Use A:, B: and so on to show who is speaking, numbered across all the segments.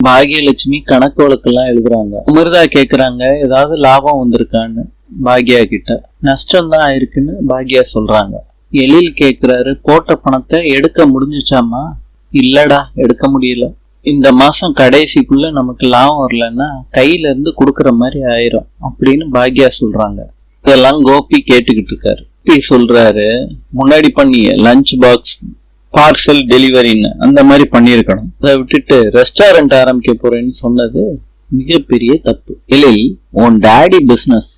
A: பாகியலட்சுமி கணக்கு வழக்கெல்லாம் எழுதுறாங்க. அமிர்தா கேக்குறாங்க ஏதாவது லாபம் வந்திருக்கான்னு பாக்யா கிட்ட. நஷ்டம் தான் ஆயிருக்குன்னு பாக்யா சொல்றாங்க. எழில் கேக்குறாரு போட்ட பணத்தை எடுக்க முடிஞ்சுச்சாமா? இல்லடா, எடுக்க முடியல. இந்த மாசம் கடைசிக்குள்ள நமக்கு லாபம் வரலன்னா கையில இருந்து குடுக்கற மாதிரி ஆயிரும் அப்படின்னு பாக்யா சொல்றாங்க. இதெல்லாம் கோபி கேட்டுக்கிட்டு இருக்காரு. கோபி சொல்றாரு, முன்னாடி பண்ணிய லஞ்ச் பாக்ஸ் பார்சல் டெலிவரின்னு அந்த மாதிரி பண்ணிருக்கணும். அதை விட்டுட்டு ரெஸ்டாரண்ட் ஆரம்பிக்க போறேன்னு சொன்னது மிகப்பெரிய தப்பு. எழில், உன் டாடி பிசினஸ்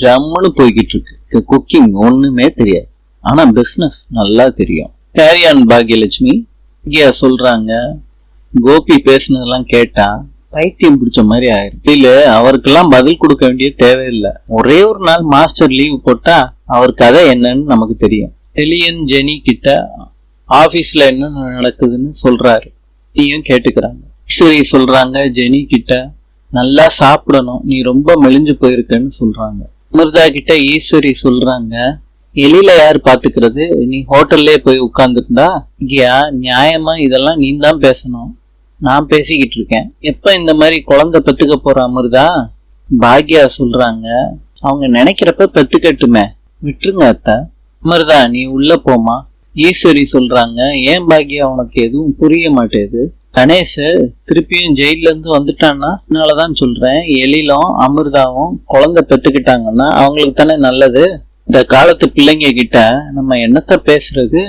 A: ஜம்முன்னு போய்கிட்டு இருக்கு. குக்கிங் ஒண்ணுமே தெரியாது, ஆனா பிசினஸ் நல்லா தெரியும். கேரியான் பாக்யலட்சுமி சொல்றாங்க. கோபி பேசுனதெல்லாம் கேட்டா பைத்தியம் பிடிச்ச மாதிரி ஆயிரும். இல்ல, அவருக்கெல்லாம் பதில் கொடுக்க வேண்டிய தேவையில்லை. ஒரே ஒரு நாள் மாஸ்டர் லீவ் போட்டா அவர் கதை என்னன்னு நமக்கு தெரியும். எலியன் ஜெனி கிட்ட ஆபீஸ்ல என்ன நடக்குதுன்னு சொல்றாரு. நீயும் கேட்டுக்கிறாங்க. சரி சொல்றாங்க ஜெனி கிட்ட, நல்லா சாப்பிடணும், நீ ரொம்ப மெலிஞ்சு போயிருக்கன்னு சொல்றாங்க. அமிர்தா கிட்ட ஈஸ்வரி சொல்றாங்க, எலியில யாரு பாத்துக்கிறது, நீ ஹோட்டல்லே போய் உட்கார்ந்துருந்தா இங்கயா நியாயமா இதெல்லாம் நீ தான் பேசணும், நான் பேசிக்கிட்டு இருக்கேன். எப்ப இந்த மாதிரி குழந்தை பெத்துக்க போற அமிர்தா? பாக்யா சொல்றாங்க, அவங்க நினைக்கிறப்ப பெத்துக்கட்டுமே, விட்டுருங்க அத்தா. அமிர்தா, நீ உள்ள போமா. ஈஸ்வரி சொல்றாங்க, ஏன் பாக்யா உனக்கு எதுவும் புரிய மாட்டேது? கணேஷ் திருப்பியும் ஜெயில இருந்து வந்துட்டான்னா அதனாலதான் சொல்றேன். எழிலும் அமிர்தாவும் குழந்தை பெத்துக்கிட்டாங்கன்னா அவங்களுக்கு தானே நல்லது. இந்த காலத்து பிள்ளைங்க கிட்ட நம்ம என்னத்த பேசுறது?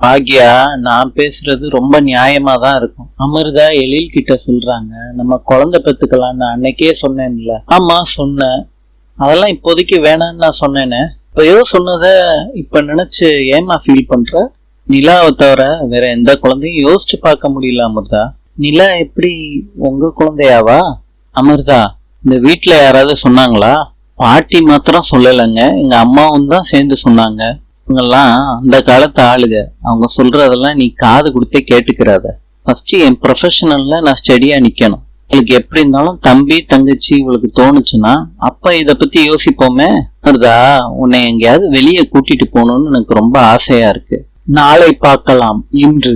A: பாக்யா, நான் பேசுறது ரொம்ப நியாயமா தான் இருக்கும். அமிர்தா எழில் கிட்ட சொல்றாங்க, நம்ம குழந்தை பெத்துக்கலான்னு அன்னைக்கே சொன்னேன்ல. ஆமா சொன்னேன், அதெல்லாம் இப்போதைக்கு வேணான்னு நான் சொன்னேனே. இப்பயோ சொன்னத இப்ப நினைச்சு ஏமா ஃபீல் பண்ற? நிலாவை தவிர வேற எந்த குழந்தையும் யோசிச்சு பார்க்க முடியல அமிர்தா. நிலா எப்படி உங்க குழந்தையாவா? அமிர்தா, இந்த வீட்டுல யாராவது சொன்னாங்களா? பாட்டி மாத்திரம் சொல்லலைங்க, எங்க அம்மாவும் தான் சேர்ந்து சொன்னாங்க. இவங்கெல்லாம் அந்த காலத்து ஆளுங்க, அவங்க சொல்றதெல்லாம் நீ காது கொடுத்தே கேட்டுக்கிறாத. ஃபர்ஸ்ட் என் ப்ரொஃபஷனல்ல நான் ஸ்டடியா நிக்கணும். இவளுக்கு எப்படி இருந்தாலும் தம்பி தங்கச்சி இவளுக்கு தோணுச்சுன்னா அப்ப இத பத்தி யோசிப்போமே. அமிர்தா, உன்னை எங்கேயாவது வெளியே கூட்டிட்டு போகணும்னு எனக்கு ரொம்ப ஆசையா இருக்கு. நாளை பார்க்கலாம். இன்று